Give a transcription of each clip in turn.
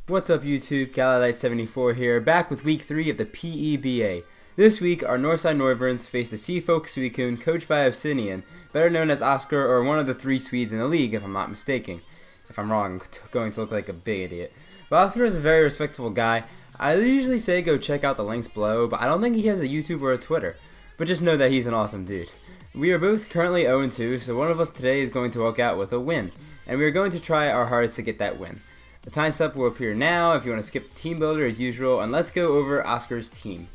What's up YouTube, Galilite74 here, back with week 3 of the PEBA. This week, our Northside Noiverns face the Seafolk Suicune, coached by Obsidian, better known as Oscar or one of the 3 Swedes in the league, if I'm not mistaken. If I'm wrong, I'm going to look like a big idiot. But Oscar is a very respectable guy. I usually say go check out the links below, but I don't think he has a YouTube or a Twitter. But just know that he's an awesome dude. We are both currently 0-2, so one of us today is going to walk out with a win. And we are going to try our hardest to get that win. The time step will appear now if you want to skip the team builder as usual, and let's go over Oscar's team.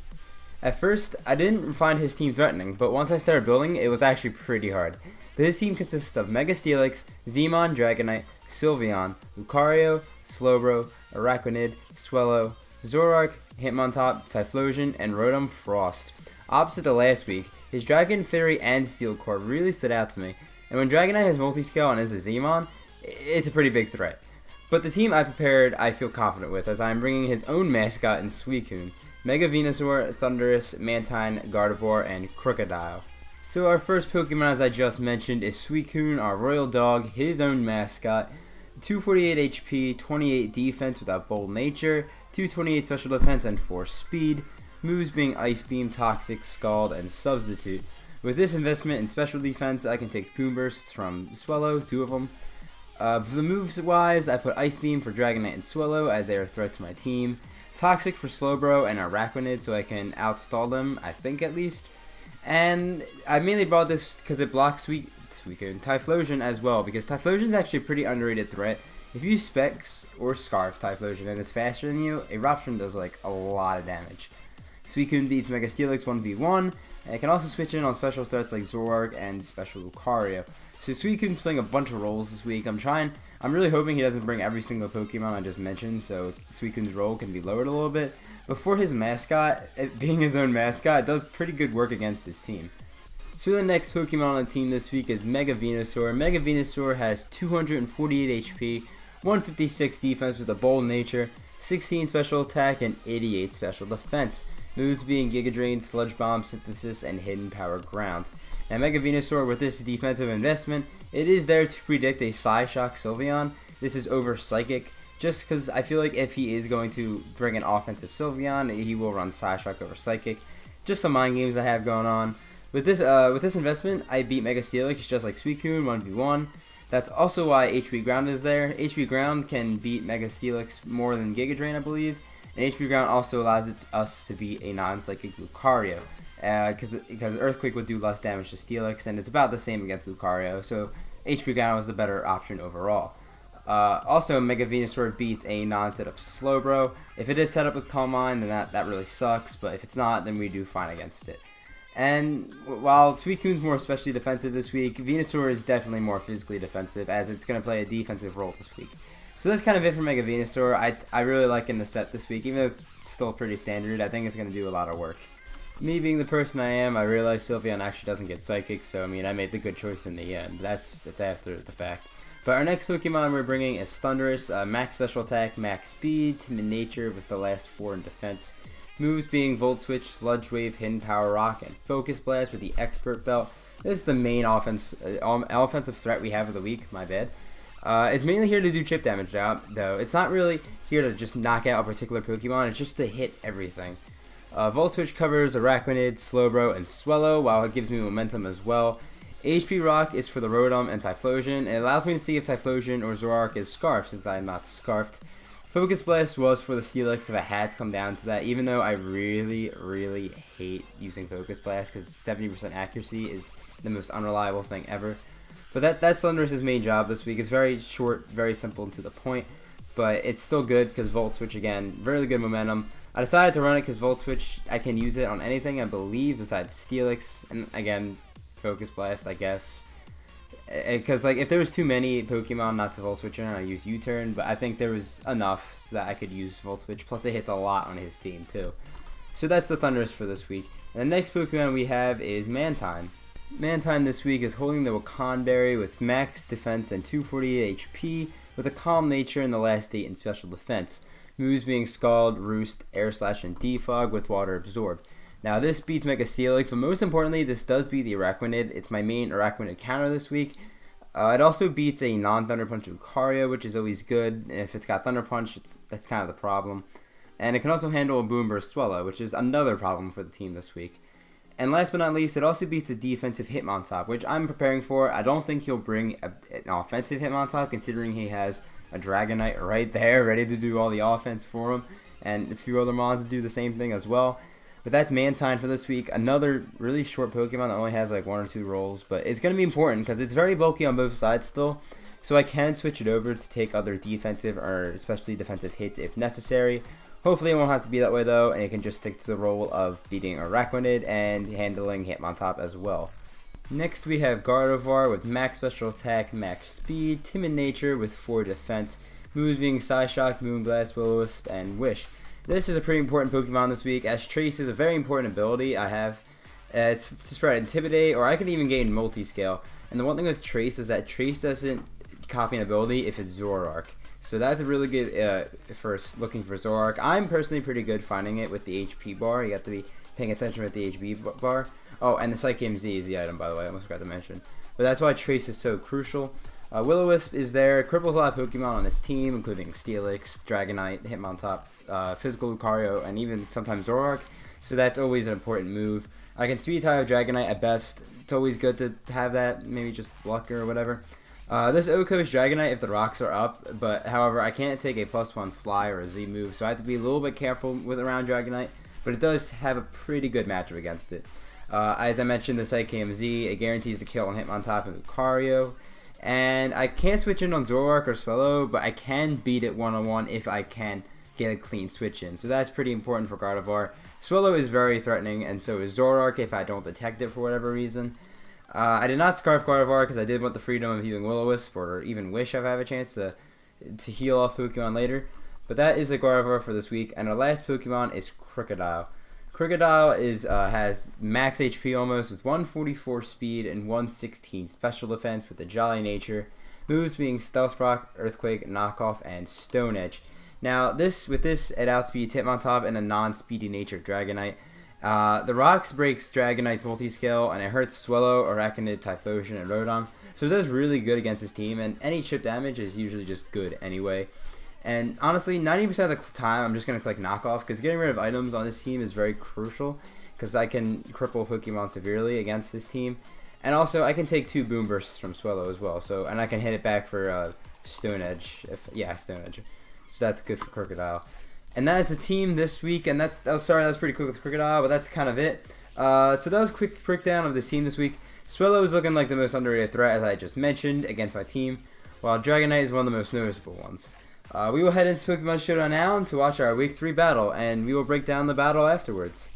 At first, I didn't find his team threatening, but once I started building, it was actually pretty hard. But his team consists of Mega Steelix, Zemon, Dragonite, Sylveon, Lucario, Slowbro, Araquanid, Swellow, Zoroark, Hitmontop, Typhlosion, and Rotom Frost. Opposite to last week, his Dragon, Fairy, and Steel Core really stood out to me, and when Dragonite has multi-scale and is a Zemon, it's a pretty big threat. But the team I prepared, I feel confident with, as I am bringing his own mascot in Suicune, Mega Venusaur, Thundurus, Mantine, Gardevoir, and Crocodile. So our first Pokemon, as I just mentioned, is Suicune, our royal dog, his own mascot, 248 HP, 28 defense without bold nature, 228 special defense, and 4 speed, moves being Ice Beam, Toxic, Scald, and Substitute. With this investment in special defense, I can take Boom Bursts from Swellow, 2 of them. For the moves wise, I put Ice Beam for Dragonite and Swellow as they are threats to my team. Toxic for Slowbro and Araquanid so I can outstall them, I think at least. And I mainly brought this because it blocks Suicune, Typhlosion as well, because Typhlosion is actually a pretty underrated threat. If you Specs or Scarf Typhlosion and it's faster than you, Eruption does like a lot of damage. Suicune beats Mega Steelix 1v1, and it can also switch in on special threats like Zoroark and Special Lucario. So Suicune's playing a bunch of roles this week. I'm really hoping he doesn't bring every single Pokemon I just mentioned, so Suicune's role can be lowered a little bit. But for his mascot, it being his own mascot, it does pretty good work against his team. So the next Pokemon on the team this week is Mega Venusaur. Mega Venusaur has 248 HP, 156 defense with a bold nature, 16 special attack, and 88 special defense. Moves being Giga Drain, Sludge Bomb, Synthesis, and Hidden Power Ground. Now Mega Venusaur, with this defensive investment, it is there to predict a Psyshock Sylveon. This is over Psychic, just because I feel like if he is going to bring an offensive Sylveon, he will run Psyshock over Psychic. Just some mind games I have going on. With this investment, I beat Mega Steelix just like Suicune 1v1. That's also why HP Ground is there. HP Ground can beat Mega Steelix more than Giga Drain, I believe. And HP Ground also allows us to beat a non-Psychic Lucario. Because Earthquake would do less damage to Steelix, and it's about the same against Lucario, so HP Ground was the better option overall. Also, Mega Venusaur beats a non-setup Slowbro. If it is set up with Calm Mind, then that really sucks, but if it's not, then we do fine against it. And while Suicune's more especially defensive this week, Venusaur is definitely more physically defensive, as it's going to play a defensive role this week. So that's kind of it for Mega Venusaur. I really like in the set this week, even though it's still pretty standard. I think it's going to do a lot of work. Me being the person I am, I realize Sylveon actually doesn't get Psychic, so I mean, I made the good choice in the end. That's after the fact. But our next Pokemon we're bringing is Thundurus, max special attack, max speed, timid nature with the last 4 in defense. Moves being Volt Switch, Sludge Wave, Hidden Power Rock, and Focus Blast with the Expert Belt. This is the main offensive threat we have of the week, my bad. It's mainly here to do chip damage though. It's not really here to just knock out a particular Pokemon, it's just to hit everything. Volt Switch covers Araquanid, Slowbro, and Swellow, while it gives me momentum as well. HP Rock is for the Rotom and Typhlosion. It allows me to see if Typhlosion or Zoroark is Scarfed, since I am not Scarfed. Focus Blast was for the Steelix if I had to come down to that, even though I really hate using Focus Blast, because 70% accuracy is the most unreliable thing ever. But that's Thundurus' main job this week. It's very short, very simple and to the point, but it's still good because Volt Switch, again, really good momentum. I decided to run it because Volt Switch, I can use it on anything, I believe, besides Steelix, and again, Focus Blast, I guess. Because like if there was too many Pokemon not to Volt Switch in, I'd use U-Turn, but I think there was enough so that I could use Volt Switch, plus it hits a lot on his team too. So that's the Thundurus for this week. And the next Pokemon we have is Mantine. Mantine this week is holding the Wakanberry with max defense and 248 HP, with a calm nature in the last 8 in special defense. Moves being Scald, Roost, Air Slash, and Defog with Water Absorb. Now this beats Mega Steelix, but most importantly, this does beat the Araquanid. It's my main Araquanid counter this week. It also beats a non-Thunder Punch Lucario, which is always good. If it's got Thunder Punch, that's kind of the problem. And it can also handle a Boom Burst Swallow, which is another problem for the team this week. And last but not least, it also beats a defensive Hitmontop, which I'm preparing for. I don't think he'll bring an offensive Hitmontop, considering he has a Dragonite right there, ready to do all the offense for him. And a few other mons do the same thing as well. But that's Mantine for this week. Another really short Pokemon that only has like 1 or 2 rolls. But it's going to be important because it's very bulky on both sides still. So I can switch it over to take other defensive or especially defensive hits if necessary. Hopefully it won't have to be that way though, and it can just stick to the role of beating Araquanid and handling Hitmontop as well. Next we have Gardevoir with max special attack, max speed, timid nature with 4 defense, moves being Psyshock, Moonblast, Will-O-Wisp, and Wish. This is a pretty important Pokemon this week, as Trace is a very important ability I have. It's to spread Intimidate, or I can even gain Multiscale. And the one thing with Trace is that Trace doesn't copy an ability if it's Zoroark. So that's a really good for looking for Zoroark. I'm personally pretty good finding it with the HP bar. You have to be paying attention with the HP bar. Oh, and the Psychium Z is the item, by the way. I almost forgot to mention. But that's why Trace is so crucial. Will-O-Wisp is there, cripples a lot of Pokemon on his team, including Steelix, Dragonite, Hitmontop, Physical Lucario, and even sometimes Zoroark. So that's always an important move. I can Speed Type Dragonite at best. It's always good to have that, maybe just luck or whatever. This Oko's Dragonite if the rocks are up, but however I can't take a +1 Fly or a Z move, so I have to be a little bit careful with around Dragonite, but it does have a pretty good matchup against it. As I mentioned, the Psychium Z, it guarantees the kill on Hitmontop and Lucario. And I can't switch in on Zoroark or Swallow, but I can beat it one-on-one if I can get a clean switch in. So that's pretty important for Gardevoir. Swallow is very threatening, and so is Zoroark if I don't detect it for whatever reason. I did not Scarf Gardevoir because I did want the freedom of using Will-O-Wisp or even Wish if I have a chance to heal off Pokemon later. But that is the Gardevoir for this week, and our last Pokemon is Crocodile. Crocodile has max HP almost with 144 speed and 116 special defense with a jolly nature. Moves being Stealth Rock, Earthquake, Knockoff, and Stone Edge. Now with this it outspeeds Hitmontop and a non-speedy nature Dragonite. The rocks breaks Dragonite's Multiscale and it hurts Swallow, Araquanid, Typhlosion, and Rodon. So it does really good against his team, and any chip damage is usually just good anyway. And honestly, 90% of the time, I'm just going to click Knockoff, because getting rid of items on this team is very crucial, because I can cripple Pokemon severely against this team. And also, I can take 2 Boom Bursts from Swallow as well, and I can hit it back for Stone Edge. Stone Edge. So that's good for Crocodile. And that is the team this week, and that was pretty quick with Crocodile, but that's kind of it. So that was a quick breakdown of the team this week. Swallow is looking like the most underrated threat, as I just mentioned, against my team, while Dragonite is one of the most noticeable ones. We will head into Pokemon Showdown now to watch our Week 3 battle, and we will break down the battle afterwards.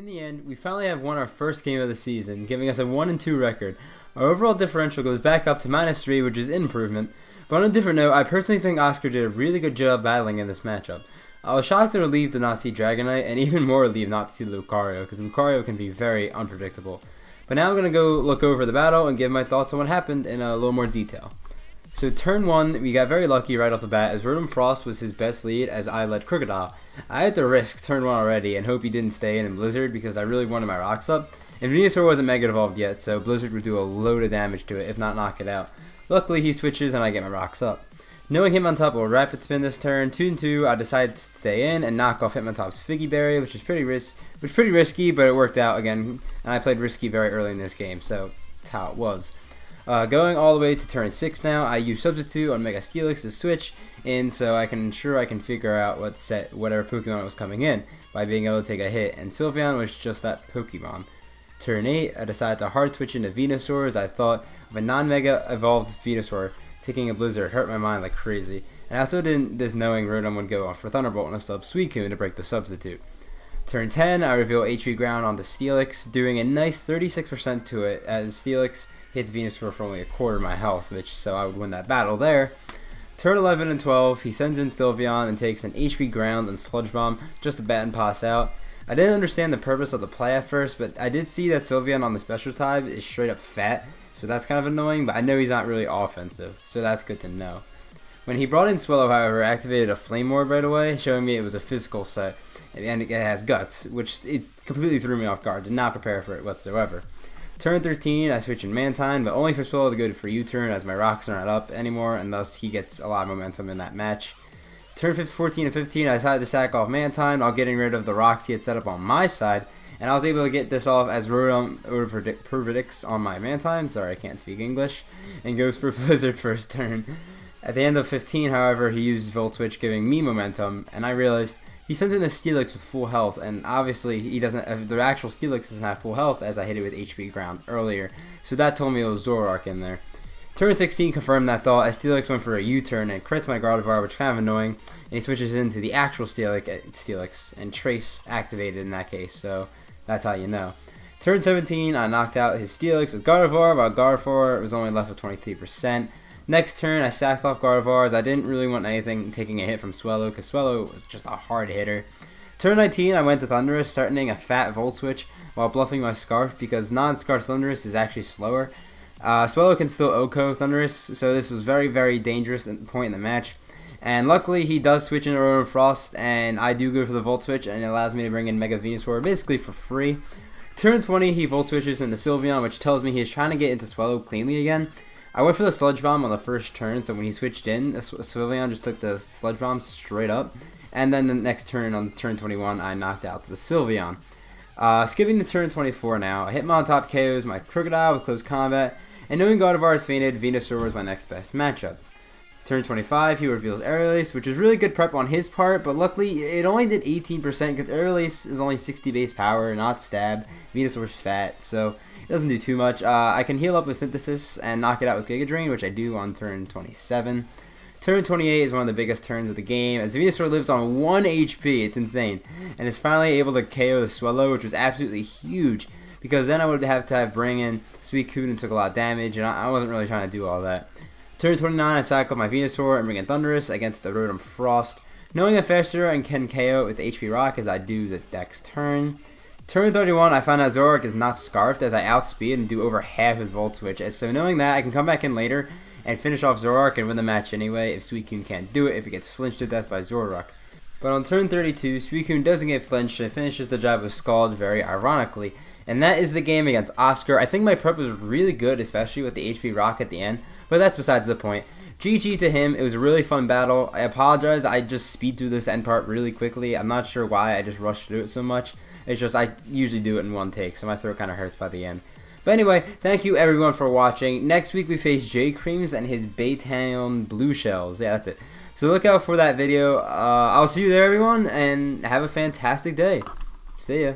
the end, we finally have won our first game of the season, giving us a 1-2 record. Our overall differential goes back up to -3, which is an improvement. But on a different note, I personally think Oscar did a really good job battling in this matchup. I was shocked and relieved to not see Dragonite, and even more relieved not to see Lucario, because Lucario can be very unpredictable. But now I'm going to go look over the battle and give my thoughts on what happened in a little more detail. So turn 1, we got very lucky right off the bat, as Rotom Frost was his best lead as I led Crocodile. I had to risk turn 1 already and hope he didn't stay in Blizzard because I really wanted my rocks up. And Venusaur wasn't Mega Evolved yet, so Blizzard would do a load of damage to it, if not knock it out. Luckily he switches and I get my rocks up. Knowing Hitmontop will Rapid Spin this turn, 2-2, I decided to stay in and knock off Hitmontop's Figgy Berry, which is pretty risky, but it worked out again, and I played risky very early in this game, so that's how it was. Going all the way to turn 6 now, I use Substitute on Mega Steelix to switch in so I can ensure I can figure out whatever Pokemon was coming in by being able to take a hit, and Sylveon was just that Pokemon. Turn 8, I decided to hard switch into Venusaur as I thought of a non-Mega Evolved Venusaur taking a Blizzard hurt my mind like crazy, and I also didn't this knowing Rotom would go off for Thunderbolt and a sub Suicune to break the substitute. Turn 10, I reveal HP Ground onto Steelix, doing a nice 36% to it as Steelix hits Venusaur for only a quarter of my health, so I would win that battle there. Turn 11 and 12, he sends in Sylveon and takes an HP Ground and Sludge Bomb just to bat and pass out. I didn't understand the purpose of the play at first, but I did see that Sylveon on the special type is straight up fat, so that's kind of annoying, but I know he's not really offensive, so that's good to know. When he brought in Swellow, however, I activated a Flame Orb right away, showing me it was a physical set, and it has Guts, which it completely threw me off guard, did not prepare for it whatsoever. Turn 13, I switch in Mantine, but only for Swellow to go for U-turn as my rocks are not up anymore, and thus he gets a lot of momentum in that match. Turn 14 and 15, I decided to sack off Mantine while getting rid of the rocks he had set up on my side, and I was able to get this off as Rotom over-predicts on my Mantine, sorry I can't speak English, and goes for Blizzard first turn. At the end of 15, however, he uses Volt Switch giving me momentum, and I realized he sends in a Steelix with full health, and obviously he doesn't. The actual Steelix doesn't have full health as I hit it with HP Ground earlier, so that told me it was Zoroark in there. Turn 16 confirmed that thought as Steelix went for a U-turn and crits my Gardevoir, which is kind of annoying, and he switches into the actual Steelix, and Trace activated in that case, so that's how you know. Turn 17, I knocked out his Steelix with Gardevoir, while Gardevoir was only left with 23%. Next turn, I sacked off Gardevoir as I didn't really want anything taking a hit from Swellow, because Swellow was just a hard hitter. Turn 19, I went to Thundurus, starting a fat Volt Switch while bluffing my Scarf, because non-Scarf Thundurus is actually slower. Swellow can still OHKO Thundurus, so this was very, very dangerous point in the match. And luckily, he does switch into Rotom Frost, and I do go for the Volt Switch, and it allows me to bring in Mega Venusaur basically for free. Turn 20, he Volt Switches into Sylveon, which tells me he's trying to get into Swellow cleanly again. I went for the Sludge Bomb on the first turn, so when he switched in, Sylveon just took the Sludge Bomb straight up. And then the next turn, on turn 21, I knocked out the Sylveon. Skipping to turn 24 now, Hitmontop KOs my Crocodile with Close Combat, and knowing Gardevoir is fainted, Venusaur was my next best matchup. Turn 25, he reveals Aerial Ace, which is really good prep on his part, but luckily it only did 18% because Aerial Ace is only 60 base power, not stab. Venusaur's fat, so it doesn't do too much. I can heal up with Synthesis and knock it out with Giga Drain, which I do on turn 27. Turn 28 is one of the biggest turns of the game, as Venusaur lives on 1 HP, it's insane, and is finally able to KO the Swellow, which was absolutely huge, because then I would have to bring in Suicune and took a lot of damage, and I wasn't really trying to do all that. Turn 29, I sack up my Venusaur and bring in Thundurus against the Rotom Frost, knowing I'm faster and can KO with HP Rock as I do the next turn. Turn 31, I found out Zoroark is not Scarfed as I outspeed and do over half his Volt Switch, so knowing that, I can come back in later and finish off Zoroark and win the match anyway if Suicune can't do it if it gets flinched to death by Zoroark. But on turn 32, Suicune doesn't get flinched and finishes the job with Scald very ironically. And that is the game against Oscar. I think my prep was really good, especially with the HP Rock at the end, but that's besides the point. GG to him, it was a really fun battle. I apologize, I just speed through this end part really quickly. I'm not sure why I just rushed through it so much. It's just I usually do it in one take, so my throat kind of hurts by the end. But anyway, thank you everyone for watching. Next week we face J Creams and his Baytown Blue Shells. Yeah, that's it. So look out for that video. I'll see you there everyone, and have a fantastic day. See ya.